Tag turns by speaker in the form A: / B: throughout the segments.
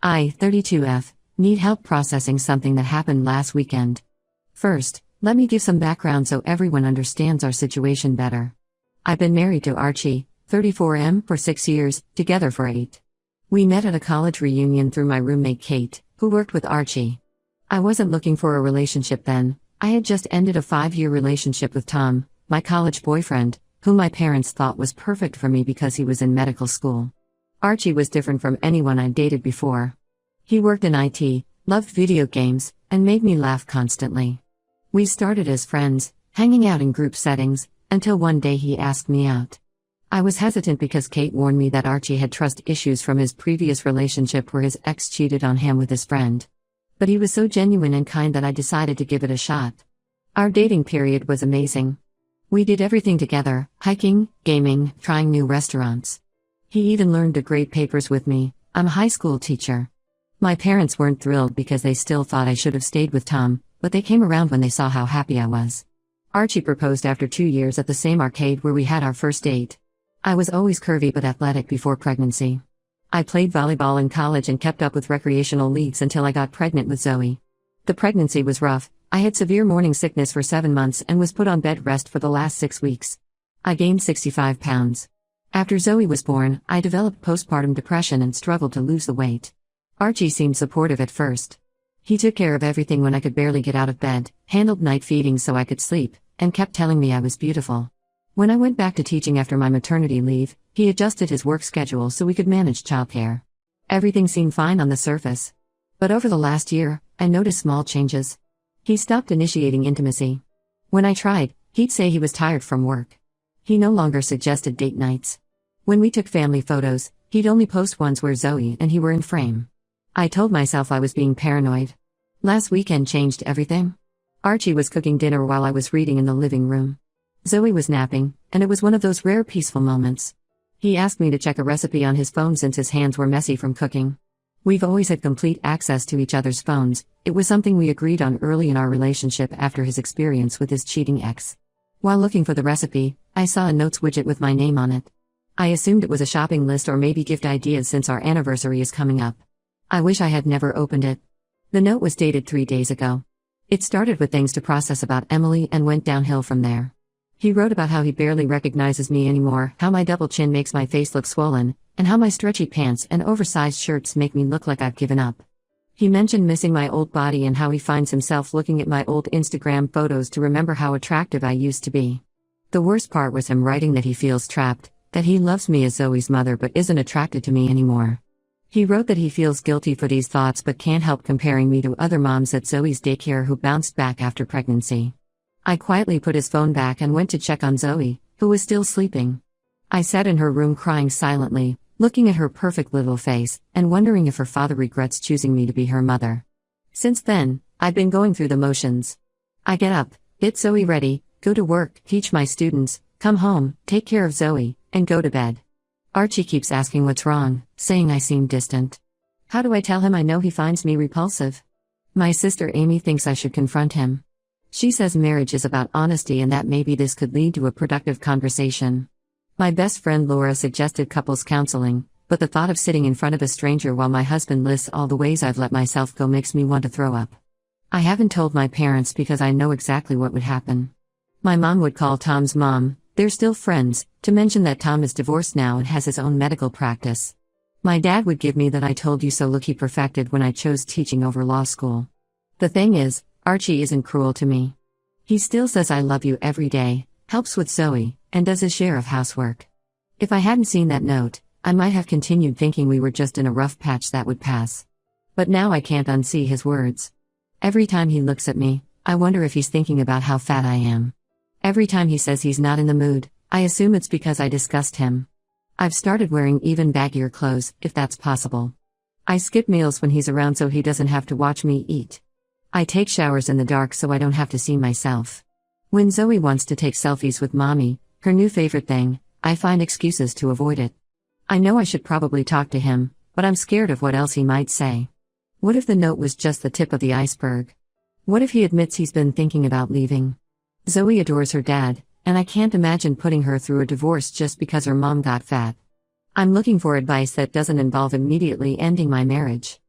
A: I, 32F, need help processing something that happened last weekend. First, let me give some background so everyone understands our situation better. I've been married to Archie, 34M, for 6 years, together for 8. We met at a college reunion through my roommate Kate, who worked with Archie. I wasn't looking for a relationship then. I had just ended a 5-year relationship with Tom, my college boyfriend, whom my parents thought was perfect for me because he was in medical school. Archie was different from anyone I'd dated before. He worked in IT, loved video games, and made me laugh constantly. We started as friends, hanging out in group settings, until one day he asked me out. I was hesitant because Kate warned me that Archie had trust issues from his previous relationship where his ex cheated on him with his friend. But he was so genuine and kind that I decided to give it a shot. Our dating period was amazing. We did everything together: hiking, gaming, trying new restaurants. He even learned to grade papers with me. I'm a high school teacher. My parents weren't thrilled because they still thought I should have stayed with Tom, but they came around when they saw how happy I was. Archie proposed after 2 years at the same arcade where we had our first date. I was always curvy but athletic before pregnancy. I played volleyball in college and kept up with recreational leagues until I got pregnant with Zoe. The pregnancy was rough. I had severe morning sickness for 7 months and was put on bed rest for the last 6 weeks. I gained 65 pounds. After Zoe was born, I developed postpartum depression and struggled to lose the weight. Archie seemed supportive at first. He took care of everything when I could barely get out of bed, handled night feeding so I could sleep, and kept telling me I was beautiful. When I went back to teaching after my maternity leave, he adjusted his work schedule so we could manage childcare. Everything seemed fine on the surface. But over the last year, I noticed small changes. He stopped initiating intimacy. When I tried, he'd say he was tired from work. He no longer suggested date nights. When we took family photos, he'd only post ones where Zoe and he were in frame. I told myself I was being paranoid. Last weekend changed everything. Archie was cooking dinner while I was reading in the living room. Zoe was napping, and it was one of those rare peaceful moments. He asked me to check a recipe on his phone since his hands were messy from cooking. We've always had complete access to each other's phones. It was something we agreed on early in our relationship after his experience with his cheating ex. While looking for the recipe, I saw a notes widget with my name on it. I assumed it was a shopping list or maybe gift ideas since our anniversary is coming up. I wish I had never opened it. The note was dated 3 days ago. It started with things to process about Emily and went downhill from there. He wrote about how he barely recognizes me anymore, how my double chin makes my face look swollen, and how my stretchy pants and oversized shirts make me look like I've given up. He mentioned missing my old body and how he finds himself looking at my old Instagram photos to remember how attractive I used to be. The worst part was him writing that he feels trapped, that he loves me as Zoe's mother but isn't attracted to me anymore. He wrote that he feels guilty for these thoughts but can't help comparing me to other moms at Zoe's daycare who bounced back after pregnancy. I quietly put his phone back and went to check on Zoe, who was still sleeping. I sat in her room crying silently, looking at her perfect little face, and wondering if her father regrets choosing me to be her mother. Since then, I've been going through the motions. I get up, get Zoe ready, go to work, teach my students, come home, take care of Zoe, and go to bed. Archie keeps asking what's wrong, saying I seem distant. How do I tell him I know he finds me repulsive? My sister Amy thinks I should confront him. She says marriage is about honesty and that maybe this could lead to a productive conversation. My best friend Laura suggested couples counseling, but the thought of sitting in front of a stranger while my husband lists all the ways I've let myself go makes me want to throw up. I haven't told my parents because I know exactly what would happen. My mom would call Tom's mom, they're still friends, to mention that Tom is divorced now and has his own medical practice. My dad would give me that I told you so look he perfected when I chose teaching over law school. The thing is, Archie isn't cruel to me. He still says I love you every day, helps with Zoe, and does his share of housework. If I hadn't seen that note, I might have continued thinking we were just in a rough patch that would pass. But now I can't unsee his words. Every time he looks at me, I wonder if he's thinking about how fat I am. Every time he says he's not in the mood, I assume it's because I disgust him. I've started wearing even baggier clothes, if that's possible. I skip meals when he's around so he doesn't have to watch me eat. I take showers in the dark so I don't have to see myself. When Zoe wants to take selfies with mommy, her new favorite thing, I find excuses to avoid it. I know I should probably talk to him, but I'm scared of what else he might say. What if the note was just the tip of the iceberg? What if he admits he's been thinking about leaving? Zoe adores her dad, and I can't imagine putting her through a divorce just because her mom got fat. I'm looking for advice that doesn't involve immediately ending my marriage.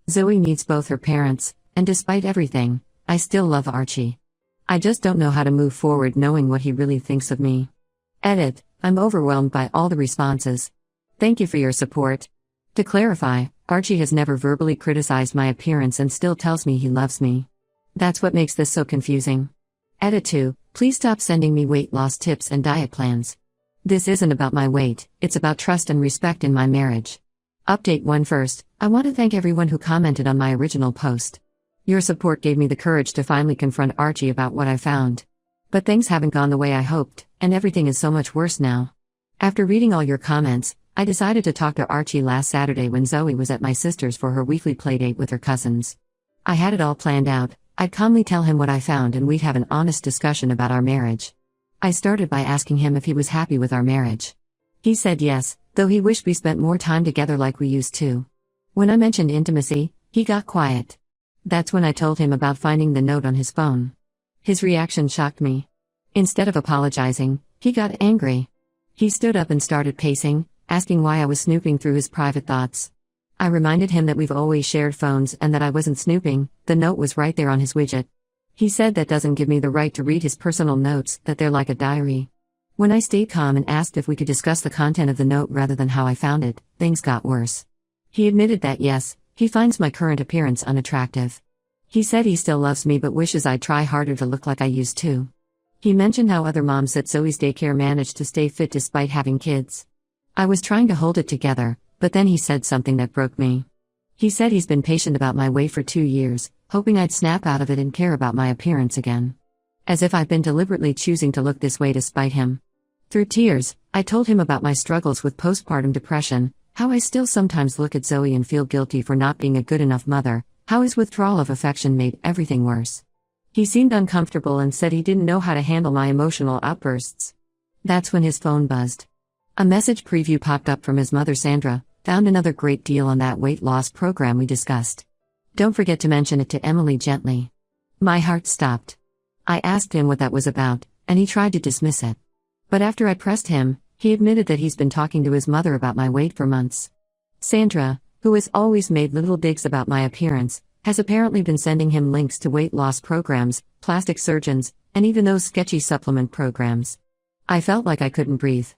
A: Zoe needs both her parents, and despite everything, I still love Archie. I just don't know how to move forward knowing what he really thinks of me. Edit, I'm overwhelmed by all the responses. Thank you for your support. To clarify, Archie has never verbally criticized my appearance and still tells me he loves me. That's what makes this so confusing. Edit 2, please stop sending me weight loss tips and diet plans. This isn't about my weight, it's about trust and respect in my marriage. Update 1 first, I want to thank everyone who commented on my original post. Your support gave me the courage to finally confront Archie about what I found. But things haven't gone the way I hoped, and everything is so much worse now. After reading all your comments, I decided to talk to Archie last Saturday when Zoe was at my sister's for her weekly playdate with her cousins. I had it all planned out. I'd calmly tell him what I found and we'd have an honest discussion about our marriage. I started by asking him if he was happy with our marriage. He said yes, though he wished we spent more time together like we used to. When I mentioned intimacy, he got quiet. That's when I told him about finding the note on his phone. His reaction shocked me. Instead of apologizing, he got angry. He stood up and started pacing, asking why I was snooping through his private thoughts. I reminded him that we've always shared phones and that I wasn't snooping. The note was right there on his widget. He said that doesn't give me the right to read his personal notes, that they're like a diary. When I stayed calm and asked if we could discuss the content of the note rather than how I found it, things got worse. He admitted that yes, he finds my current appearance unattractive. He said he still loves me but wishes I'd try harder to look like I used to. He mentioned how other moms at Zoe's daycare managed to stay fit despite having kids. I was trying to hold it together, but then he said something that broke me. He said he's been patient about my weight for 2 years, hoping I'd snap out of it and care about my appearance again. As if I've been deliberately choosing to look this way to spite him. Through tears, I told him about my struggles with postpartum depression, how I still sometimes look at Zoe and feel guilty for not being a good enough mother, how his withdrawal of affection made everything worse. He seemed uncomfortable and said he didn't know how to handle my emotional outbursts. That's when his phone buzzed. A message preview popped up from his mother Sandra, found another great deal on that weight loss program we discussed. Don't forget to mention it to Emily gently. My heart stopped. I asked him what that was about, and he tried to dismiss it. But after I pressed him, he admitted that he's been talking to his mother about my weight for months. Sandra, who has always made little digs about my appearance, has apparently been sending him links to weight loss programs, plastic surgeons, and even those sketchy supplement programs. I felt like I couldn't breathe.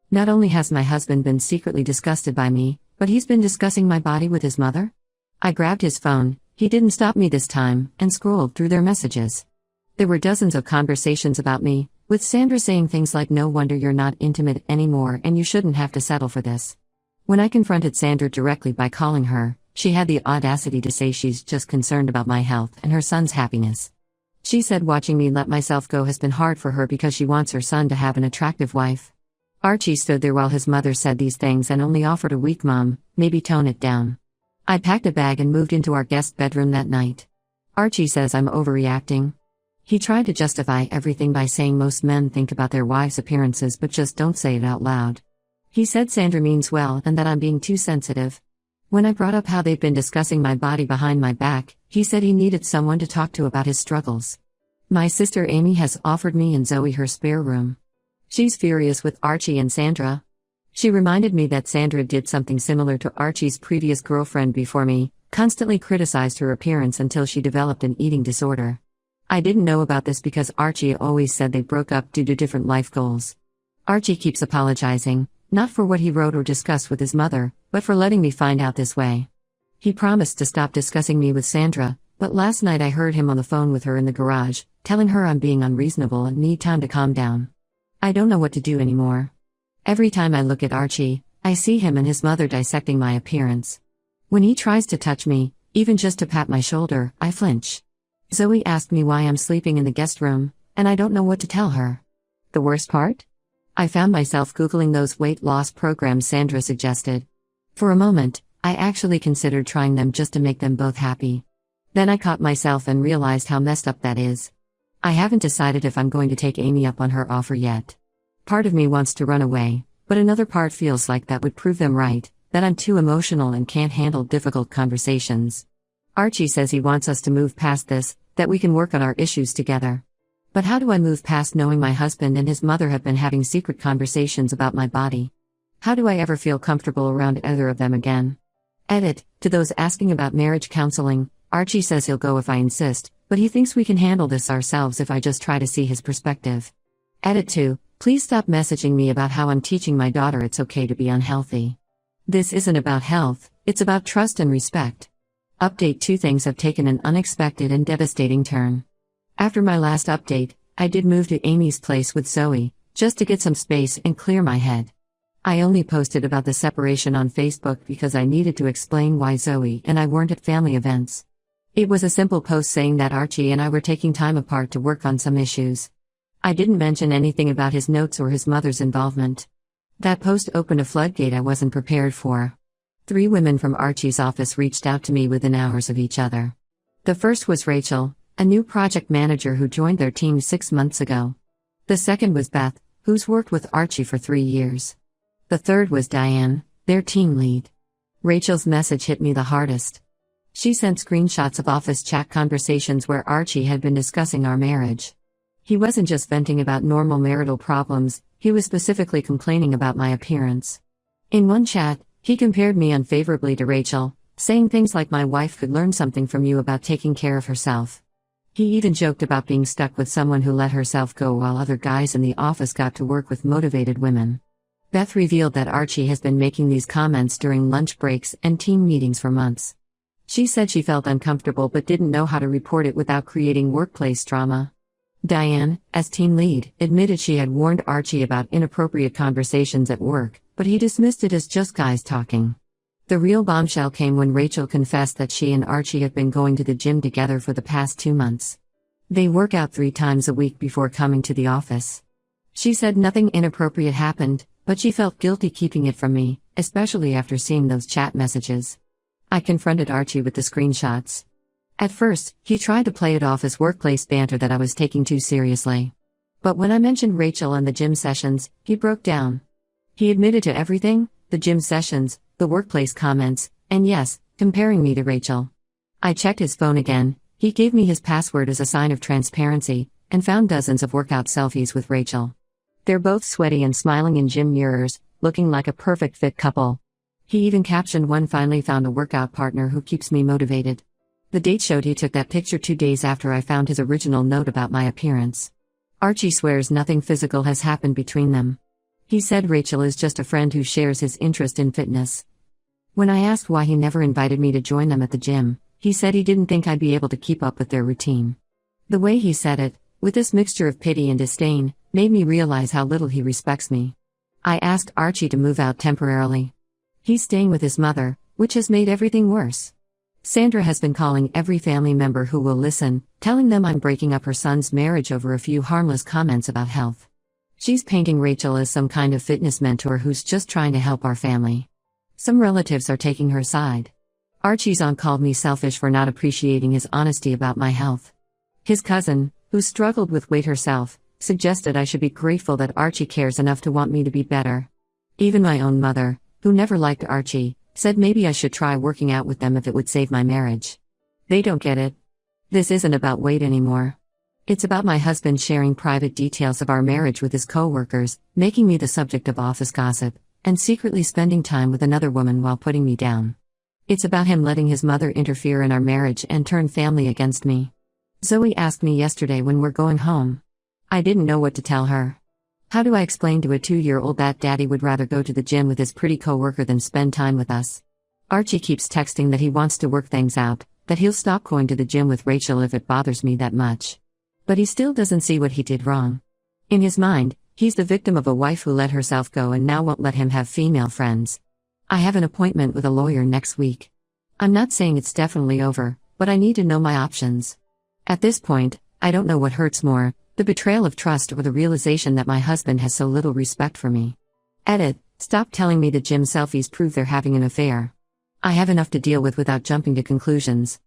A: Not only has my husband been secretly disgusted by me, but he's been discussing my body with his mother? I grabbed his phone, he didn't stop me this time, and scrolled through their messages. There were dozens of conversations about me, with Sandra saying things like no wonder you're not intimate anymore and you shouldn't have to settle for this. When I confronted Sandra directly by calling her, she had the audacity to say she's just concerned about my health and her son's happiness. She said watching me let myself go has been hard for her because she wants her son to have an attractive wife. Archie stood there while his mother said these things and only offered a weak mom, maybe tone it down. I packed a bag and moved into our guest bedroom that night. Archie says I'm overreacting. He tried to justify everything by saying most men think about their wives' appearances but just don't say it out loud. He said Sandra means well and that I'm being too sensitive. When I brought up how they'd been discussing my body behind my back, he said he needed someone to talk to about his struggles. My sister Amy has offered me and Zoe her spare room. She's furious with Archie and Sandra. She reminded me that Sandra did something similar to Archie's previous girlfriend before me, constantly criticized her appearance until she developed an eating disorder. I didn't know about this because Archie always said they broke up due to different life goals. Archie keeps apologizing, not for what he wrote or discussed with his mother, but for letting me find out this way. He promised to stop discussing me with Sandra, but last night I heard him on the phone with her in the garage, telling her I'm being unreasonable and need time to calm down. I don't know what to do anymore. Every time I look at Archie, I see him and his mother dissecting my appearance. When he tries to touch me, even just to pat my shoulder, I flinch. Zoe asked me why I'm sleeping in the guest room, and I don't know what to tell her. The worst part? I found myself Googling those weight loss programs Sandra suggested. For a moment, I actually considered trying them just to make them both happy. Then I caught myself and realized how messed up that is. I haven't decided if I'm going to take Amy up on her offer yet. Part of me wants to run away, but another part feels like that would prove them right, that I'm too emotional and can't handle difficult conversations. Archie says he wants us to move past this, that we can work on our issues together. But how do I move past knowing my husband and his mother have been having secret conversations about my body? How do I ever feel comfortable around either of them again? Edit: to those asking about marriage counseling, Archie says he'll go if I insist, but he thinks we can handle this ourselves if I just try to see his perspective. Edit 2: please stop messaging me about how I'm teaching my daughter it's okay to be unhealthy. This isn't about health, it's about trust and respect. Update: 2 things have taken an unexpected and devastating turn. After my last update, I did move to Amy's place with Zoe, just to get some space and clear my head. I only posted about the separation on Facebook because I needed to explain why Zoe and I weren't at family events. It was a simple post saying that Archie and I were taking time apart to work on some issues. I didn't mention anything about his notes or his mother's involvement. That post opened a floodgate I wasn't prepared for. 3 women from Archie's office reached out to me within hours of each other. The first was Rachel, a new project manager who joined their team 6 months ago. The second was Beth, who's worked with Archie for 3 years. The third was Diane, their team lead. Rachel's message hit me the hardest. She sent screenshots of office chat conversations where Archie had been discussing our marriage. He wasn't just venting about normal marital problems, he was specifically complaining about my appearance. In one chat, he compared me unfavorably to Rachel, saying things like my wife could learn something from you about taking care of herself. He even joked about being stuck with someone who let herself go while other guys in the office got to work with motivated women. Beth revealed that Archie has been making these comments during lunch breaks and team meetings for months. She said she felt uncomfortable but didn't know how to report it without creating workplace drama. Diane, as team lead, admitted she had warned Archie about inappropriate conversations at work, but he dismissed it as just guys talking. The real bombshell came when Rachel confessed that she and Archie have been going to the gym together for the past 2 months. They work out 3 times a week before coming to the office. She said nothing inappropriate happened, but she felt guilty keeping it from me, especially after seeing those chat messages. I confronted Archie with the screenshots. At first, he tried to play it off as workplace banter that I was taking too seriously. But when I mentioned Rachel and the gym sessions, he broke down. He admitted to everything: the gym sessions, the workplace comments, and yes, comparing me to Rachel. I checked his phone again, he gave me his password as a sign of transparency, and found dozens of workout selfies with Rachel. They're both sweaty and smiling in gym mirrors, looking like a perfect fit couple. He even captioned one finally found a workout partner who keeps me motivated. The date showed he took that picture 2 days after I found his original note about my appearance. Archie swears nothing physical has happened between them. He said Rachel is just a friend who shares his interest in fitness. When I asked why he never invited me to join them at the gym, he said he didn't think I'd be able to keep up with their routine. The way he said it, with this mixture of pity and disdain, made me realize how little he respects me. I asked Archie to move out temporarily. He's staying with his mother, which has made everything worse. Sandra has been calling every family member who will listen, telling them I'm breaking up her son's marriage over a few harmless comments about health. She's painting Rachel as some kind of fitness mentor who's just trying to help our family. Some relatives are taking her side. Archie's aunt called me selfish for not appreciating his honesty about my health. His cousin, who struggled with weight herself, suggested I should be grateful that Archie cares enough to want me to be better. Even my own mother, who never liked Archie, said maybe I should try working out with them if it would save my marriage. They don't get it. This isn't about weight anymore. It's about my husband sharing private details of our marriage with his co-workers, making me the subject of office gossip, and secretly spending time with another woman while putting me down. It's about him letting his mother interfere in our marriage and turn family against me. Zoe asked me yesterday when we're going home. I didn't know what to tell her. How do I explain to a 2-year-old that Daddy would rather go to the gym with his pretty co-worker than spend time with us? Archie keeps texting that he wants to work things out, that he'll stop going to the gym with Rachel if it bothers me that much. But he still doesn't see what he did wrong. In his mind, he's the victim of a wife who let herself go and now won't let him have female friends. I have an appointment with a lawyer next week. I'm not saying it's definitely over, but I need to know my options. At this point, I don't know what hurts more, the betrayal of trust or the realization that my husband has so little respect for me. Edit: stop telling me the gym selfies prove they're having an affair. I have enough to deal with without jumping to conclusions.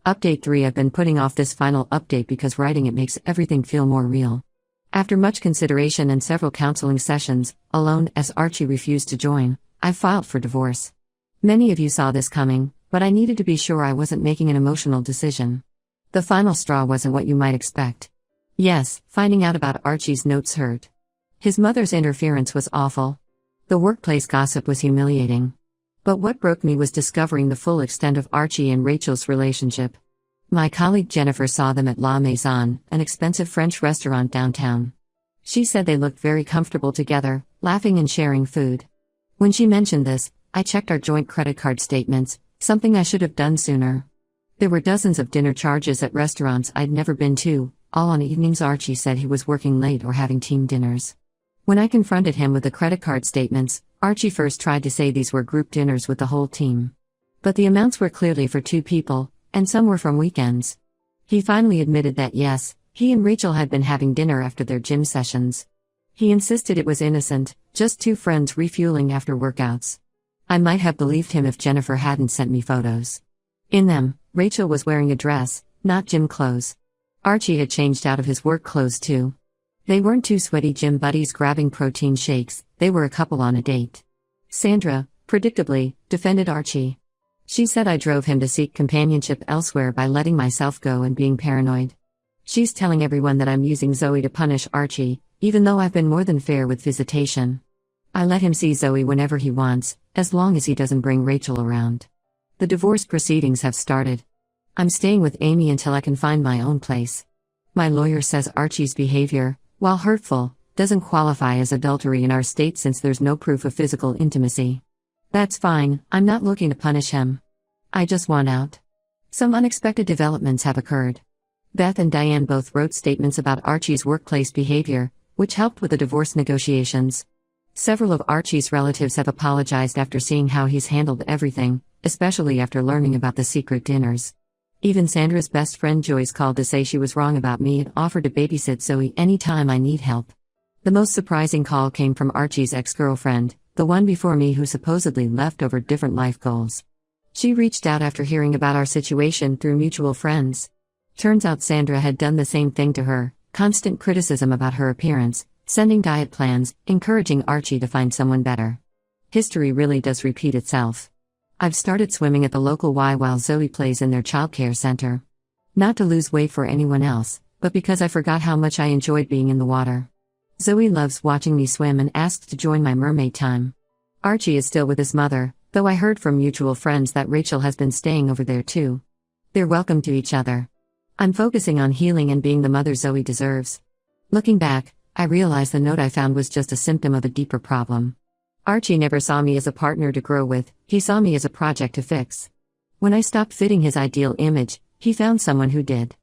A: Update 3: I've been putting off this final update because writing it makes everything feel more real. After much consideration and several counseling sessions, alone as Archie refused to join, I filed for divorce. Many of you saw this coming, but I needed to be sure I wasn't making an emotional decision. The final straw wasn't what you might expect. Yes, finding out about Archie's notes hurt. His mother's interference was awful. The workplace gossip was humiliating. But what broke me was discovering the full extent of Archie and Rachel's relationship. My colleague Jennifer saw them at La Maison, an expensive French restaurant downtown. She said they looked very comfortable together, laughing and sharing food. When she mentioned this, I checked our joint credit card statements, something I should have done sooner. There were dozens of dinner charges at restaurants I'd never been to, all on evenings Archie said he was working late or having team dinners. When I confronted him with the credit card statements, Archie first tried to say these were group dinners with the whole team. But the amounts were clearly for 2 people, and some were from weekends. He finally admitted that yes, he and Rachel had been having dinner after their gym sessions. He insisted it was innocent, just 2 friends refueling after workouts. I might have believed him if Jennifer hadn't sent me photos. In them, Rachel was wearing a dress, not gym clothes. Archie had changed out of his work clothes too. They weren't 2 sweaty gym buddies grabbing protein shakes, they were a couple on a date. Sandra, predictably, defended Archie. She said I drove him to seek companionship elsewhere by letting myself go and being paranoid. She's telling everyone that I'm using Zoe to punish Archie, even though I've been more than fair with visitation. I let him see Zoe whenever he wants, as long as he doesn't bring Rachel around. The divorce proceedings have started. I'm staying with Amy until I can find my own place. My lawyer says Archie's behavior, while hurtful, doesn't qualify as adultery in our state since there's no proof of physical intimacy. That's fine, I'm not looking to punish him. I just want out. Some unexpected developments have occurred. Beth and Diane both wrote statements about Archie's workplace behavior, which helped with the divorce negotiations. Several of Archie's relatives have apologized after seeing how he's handled everything, especially after learning about the secret dinners. Even Sandra's best friend Joyce called to say she was wrong about me and offered to babysit Zoe anytime I need help. The most surprising call came from Archie's ex-girlfriend, the one before me who supposedly left over different life goals. She reached out after hearing about our situation through mutual friends. Turns out Sandra had done the same thing to her, constant criticism about her appearance, sending diet plans, encouraging Archie to find someone better. History really does repeat itself. I've started swimming at the local Y while Zoe plays in their childcare center. Not to lose weight for anyone else, but because I forgot how much I enjoyed being in the water. Zoe loves watching me swim and asked to join my mermaid time. Archie is still with his mother, though I heard from mutual friends that Rachel has been staying over there too. They're welcome to each other. I'm focusing on healing and being the mother Zoe deserves. Looking back, I realized the note I found was just a symptom of a deeper problem. Archie never saw me as a partner to grow with, he saw me as a project to fix. When I stopped fitting his ideal image, he found someone who did.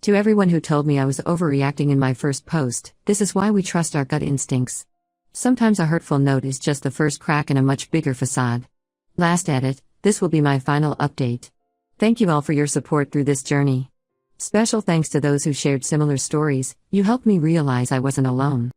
A: To everyone who told me I was overreacting in my first post, this is why we trust our gut instincts. Sometimes a hurtful note is just the first crack in a much bigger facade. Last edit, this will be my final update. Thank you all for your support through this journey. Special thanks to those who shared similar stories, you helped me realize I wasn't alone.